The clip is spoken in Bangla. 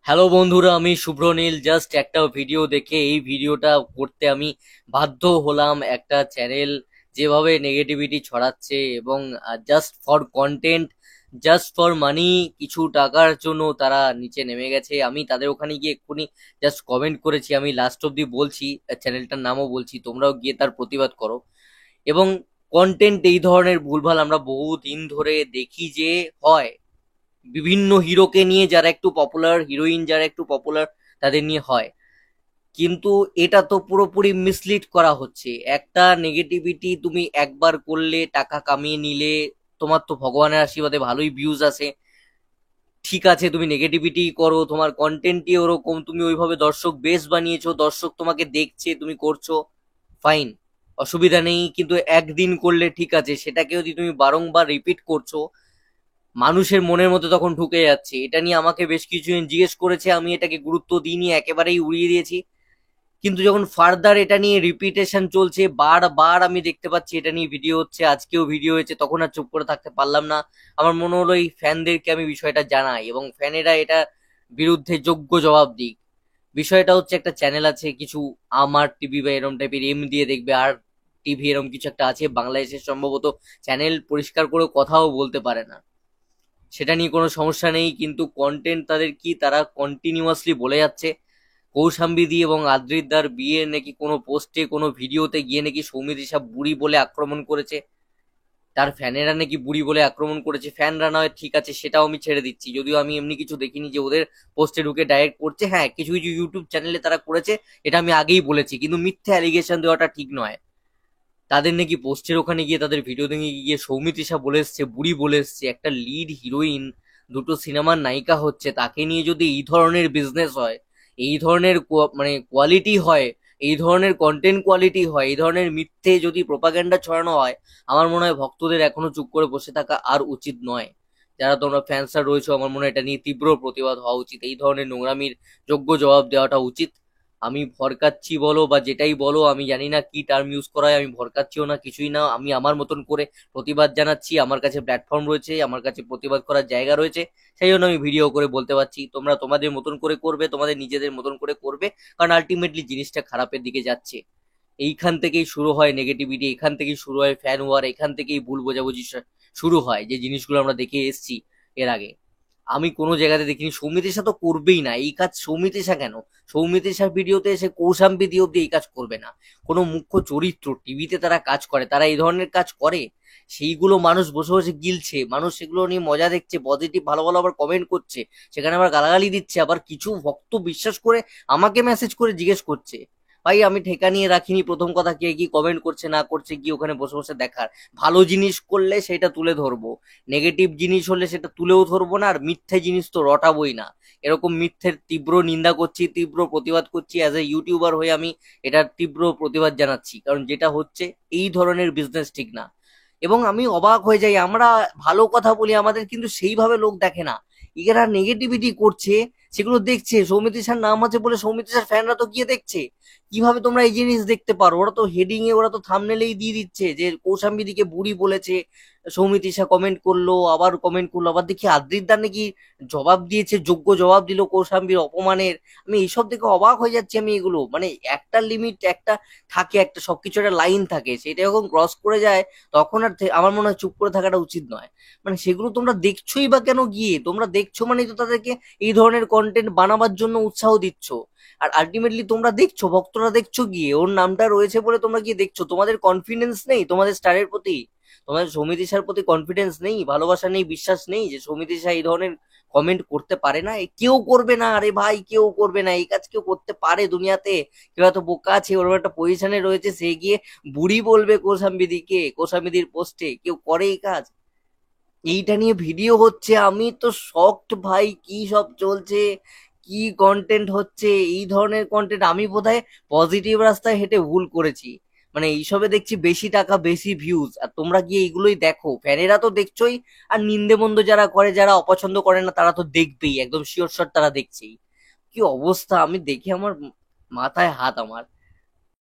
হ্যালো বন্ধুরা, আমি শুভ্রনীল। জাস্ট একটা ভিডিও দেখে এই ভিডিওটা করতে আমি বাধ্য হলাম। একটা চ্যানেল যেভাবে নেগেটিভিটি ছড়াচ্ছে এবং just for content, just for money, কিছু টাকার জন্য তারা নিচে নেমে গেছে। আমি তাদের ওখানে গিয়ে এক্ষুনি জাস্ট কমেন্ট করেছি। আমি লাস্ট অব্দি বলছি, চ্যানেলটার নামও বলছি, তোমরাও গিয়ে তার প্রতিবাদ করো। এবং কন্টেন্ট এই ধরনের ভুলভাল আমরা বহু দিন ধরে দেখি যে হয়। বিভিন্ন হিরোকে নিয়ে, যারা একটু পপুলার, হিরোইন যারা একটু পপুলার, তাদের নিয়ে হয়। কিন্তু এটা তো পুরোপুরি মিসলিড করা হচ্ছে। একটা নেগেটিভিটি তুমি একবার করলে, টাকা কামিয়ে নিলে, তোমার তো ভগবানের আশীর্বাদে ভালোই ভিউজ আসে, ঠিক আছে, তুমি নেগেটিভিটি করো, তোমার কন্টেন্টই ওরকম, তুমি ওইভাবে দর্শক বেস বানিয়েছো, দর্শক তোমাকে দেখছে, তুমি করছো, ফাইন, অসুবিধা নেই। কিন্তু একদিন করলে ঠিক আছে, সেটাকে যদি তুমি বারংবার রিপিট করছো, মানুষের মনের মধ্যে তখন ঢুকে যাচ্ছে। এটা নিয়ে আমাকে বেশ কিছুদিন জিজ্ঞেস করেছে, আমি এটাকে গুরুত্ব দিইনি, একেবারেই উড়িয়ে দিয়েছি। কিন্তু যখন ফার্দার এটা নিয়ে রিপিটেশন চলছে, বারবার আমি দেখতে পাচ্ছি এটা নিয়ে ভিডিও হচ্ছে, আজকেও ভিডিও হয়েছে, তখন আর চুপ করে থাকতে পারলাম না। আমার মনে হলো এই ফ্যানদেরকে আমি বিষয়টা জানাই এবং ফ্যানেরা এটা বিরুদ্ধে যোগ্য জবাব দিক। বিষয়টা হচ্ছে, একটা চ্যানেল আছে কিছু, আমার টিভি বা এরম টাইপের, এম দিয়ে দেখবে, আর টিভি এরম কিছু একটা আছে বাংলাদেশের সম্ভবত। চ্যানেল পরিষ্কার করে কথাও বলতে পারে না, সেটা নিয়ে কোনো সমস্যা নেই, কিন্তু কন্টেন্ট তাদের কি, তারা কন্টিনিউয়াসলি বলে যাচ্ছে কৌশাম্বী এবং আদ্রিদার বিয়ে নাকি কোনো পোস্টে, কোনো ভিডিওতে গিয়ে নাকি সৌমিত্র সাহ বুড়ি বলে আক্রমণ করেছে, তার ফ্যানেরা নাকি বুড়ি বলে আক্রমণ করেছে। ফ্যানরা নয়, ঠিক আছে, সেটাও আমি ছেড়ে দিচ্ছি, যদিও আমি এমনি কিছু দেখিনি যে ওদের পোস্টে ঢুকে ডাইরেক্ট করছে। হ্যাঁ, কিছু কিছু ইউটিউব চ্যানেলে তারা করেছে, এটা আমি আগেই বলেছি, কিন্তু মিথ্যে অ্যালিগেশন দেওয়াটা ঠিক নয়। তাদের নাকি পোস্টের ওখানে গিয়ে, তাদের ভিডিও দেখে গিয়ে সৌমিত্রিষা বলে এসছে, বুড়ি বলে এসছে। একটা লিড হিরোইন, দুটো সিনেমার নায়িকা হচ্ছে, তাকে নিয়ে যদি এই ধরনের বিজনেস হয়, এই ধরনের মানে কোয়ালিটি হয়, এই ধরনের কন্টেন্ট কোয়ালিটি হয়, এই ধরনের মিথ্যে যদি প্রোপাগ্যান্ডা ছড়ানো হয়, আমার মনে হয় ভক্তদের এখনো চুপ করে বসে থাকা আর উচিত নয়। যারা তোমরা ফ্যান্সরা রয়েছে, আমার মনে হয় এটা নিয়ে তীব্র প্রতিবাদ হওয়া উচিত, এই ধরনের নোংরামির যোগ্য জবাব দেওয়াটা উচিত। আমি ভরকাচ্ছি বলো বা যেটাই বলো, আমি জানি না কি টার্ম ইউজ করা হয়, আমি ভরকাচ্ছিও না, কিছুই না, আমি আমার মতন করে প্রতিবাদ জানাচ্ছি। আমার কাছে প্ল্যাটফর্ম রয়েছে, আমার কাছে প্রতিবাদ করার জায়গা রয়েছে, সেই জন্য আমি ভিডিও করে বলতে পারছি। তোমরা তোমাদের মতন করে করবে, তোমাদের নিজেদের মতন করে করবে, কারণ আলটিমেটলি জিনিসটা খারাপের দিকে যাচ্ছে। এইখান থেকেই শুরু হয় নেগেটিভিটি, এখান থেকেই শুরু হয় ফ্যান ওয়ার, এখান থেকেই ভুল বোঝাবুঝি শুরু হয়, যে জিনিসগুলো আমরা দেখে এসেছি এর আগে। আমি কোনো জায়গাতে দেখিনি। সৌমিত্রিষা তো করবেই না এই কাজ। সৌমিত্রিষা কেন, সৌমিত্রিষার ভিডিওতে এসে কৌশাম্বী দিয়ে অব্দি এই কাজ করবে না। কোনো মুখ্য চরিত্র টিভিতে তারা কাজ করে, তারা এই ধরনের কাজ করে, সেইগুলো মানুষ বসে বসে গিলছে, মানুষ সেগুলো নিয়ে মজা দেখছে, পজিটিভ ভালো ভালো আবার কমেন্ট করছে, সেখানে আবার গালাগালি দিচ্ছে, আবার কিছু ভক্ত বিশ্বাস করে আমাকে মেসেজ করে জিজ্ঞেস করছে। ভাই, আমি ঠেকা নিয়ে রাখিনি, প্রথম কথা, কে কি কমেন্ট করছে না করছে কি ওখানে বসে বসে দেখার। ভালো জিনিস করলে সেটা তুলে ধরবো, নেগেটিভ জিনিস হলে সেটা তুলেও ধরবো না, আর মিথ্যে জিনিস তো রটাবই না। এরকম মিথ্যের তীব্র নিন্দা করছি, তীব্র প্রতিবাদ করছি, অ্যাজ এ ইউটিউবার হয়ে আমি এটার তীব্র প্রতিবাদ জানাচ্ছি, কারণ যেটা হচ্ছে, এই ধরনের বিজনেস ঠিক না। এবং আমি অবাক হয়ে যাই, আমরা ভালো কথা বলি, আমাদের কিন্তু সেইভাবে লোক দেখে না। এরা নেগেটিভিটি করছে, সেগুলো দেখছে, সৌমিত্র শাহর নাম আছে বলে সৌমিত্র শাহর ফ্যানরা তো গিয়ে দেখছে। কিভাবে তোমরা এই জিনিস দেখতে পারো? ওরা তো হেডিং এ, ওরা তো থাম্বনেলেই দিয়ে দিচ্ছে যে কৌশাম্বী দিকে বুড়ি বলেছে, সৌমিত্র শাহ কমেন্ট করলো, আবার কমেন্ট করলো, আবার দেখি আদ্রিদার নাকি জবাব দিয়েছে, যোগ্য জবাব দিল কৌশাম্বীর অপমানের। আমি এইসব দেখে অবাক হয়ে যাচ্ছি। আমি এগুলো মানে, একটা লিমিট একটা থাকে, একটা সবকিছু একটা লাইন থাকে, সেটা যখন ক্রস করে যায়, তখন আর আমার মনে হয় চুপ করে থাকাটা উচিত নয়। মানে সেগুলো তোমরা দেখছোই বা কেন গিয়ে? তোমরা দেখছো মানেই তো তাদেরকে এই ধরনের কন্টেন্ট বানাবার জন্য উৎসাহ দিচ্ছ। আর আলটিমেটলি তোমরা দেখছো, ভক্তরা দেখছো গিয়ে, ওর নামটা রয়েছে বলে তোমরা গিয়ে দেখছো। তোমাদের কনফিডেন্স নেই তোমাদের স্টারের প্রতি? তোমাদের সৌমিত্র শাহর প্রতি কনফিডেন্স নেই, ভালোবাসা নেই, বিশ্বাস নেই যে সৌমিত্র শাহ এই ধরনের কমেন্ট করতে পারে না? কেউ করবে না, আরে ভাই, কেউ করবে না এই কাজ। কেউ করতে পারে দুনিয়াতে? কেউ এত বোকা আছে? ওর একটা পজিশনে রয়েছে, সে গিয়ে বুড়ি বলবে কৌশাম্বীদিকে, কৌশাম্বীদির পোস্টে? কেউ করে এই কাজ? এইটা নিয়ে ভিডিও হচ্ছে, আমি তো শকড ভাই, কি সব চলছে, কি কন্টেন্ট হচ্ছে, এই ধরনের কন্টেন্ট। আমি বোধহয় পজিটিভ রাস্তায় হেঁটে ভুল করেছি। মানে এইসবে দেখছি বেশি টাকা বেশি ভিউজ, আর তোমরা গিয়ে এইগুলোই দেখো, ফ্যানেরা তো দেখছোই। আর নিন্দে মন্দ যারা করে, যারা অপছন্দ করে না, তারা তো দেখবেই, একদম শিওর শট তারা দেখছেই। কি অবস্থা! আমি দেখে আমার মাথায় হাত আমার।